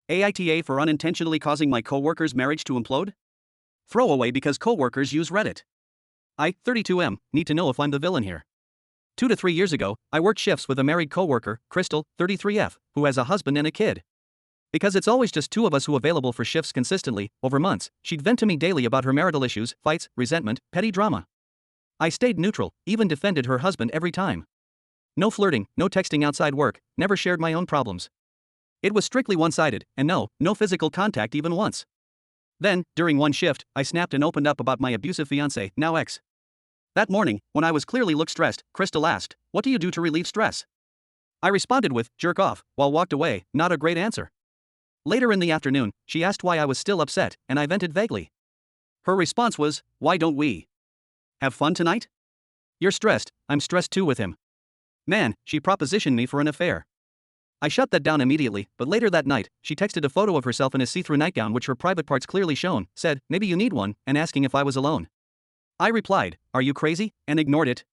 AITA for unintentionally causing my coworker's marriage to implode? Throwaway because coworkers use Reddit. I, 32M, need to know if I'm the villain here. 2 to 3 years ago, I worked shifts with a married coworker, Crystal, 33F, who has a husband and a kid. Because it's always just two of us who available for shifts consistently, over months, she'd vent to me daily about her marital issues, fights, resentment, petty drama. I stayed neutral, even defended her husband every time. No flirting, no texting outside work, never shared my own problems. It was strictly one-sided, and no physical contact even once. Then, during one shift, I snapped and opened up about my abusive fiancé, now ex. That morning, when I was clearly looked stressed, Crystal asked, "What do you do to relieve stress?" I responded with, "Jerk off," while walked away, not a great answer. Later in the afternoon, she asked why I was still upset, and I vented vaguely. Her response was, "Why don't we have fun tonight? You're stressed, I'm stressed too with him." Man, she propositioned me for an affair. I shut that down immediately, but later that night, she texted a photo of herself in a see-through nightgown which her private parts clearly shown, said, "Maybe you need one," and asking if I was alone. I replied, "Are you crazy?" and ignored it.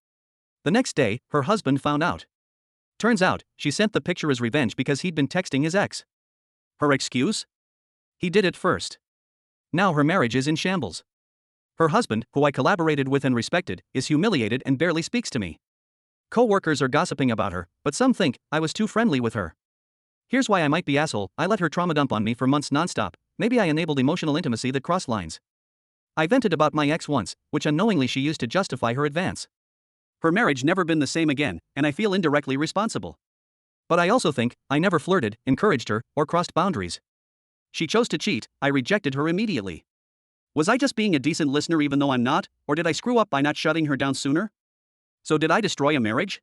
The next day, her husband found out. Turns out, she sent the picture as revenge because he'd been texting his ex. Her excuse? He did it first. Now her marriage is in shambles. Her husband, who I collaborated with and respected, is humiliated and barely speaks to me. Co-workers are gossiping about her, but some think I was too friendly with her. Here's why I might be asshole. I let her trauma dump on me for months nonstop. Maybe I enabled emotional intimacy that crossed lines. I vented about my ex once, which unknowingly she used to justify her advance. Her marriage never been the same again, and I feel indirectly responsible. But I also think I never flirted, encouraged her, or crossed boundaries. She chose to cheat, I rejected her immediately. Was I just being a decent listener even though I'm not, or did I screw up by not shutting her down sooner? So did I destroy a marriage?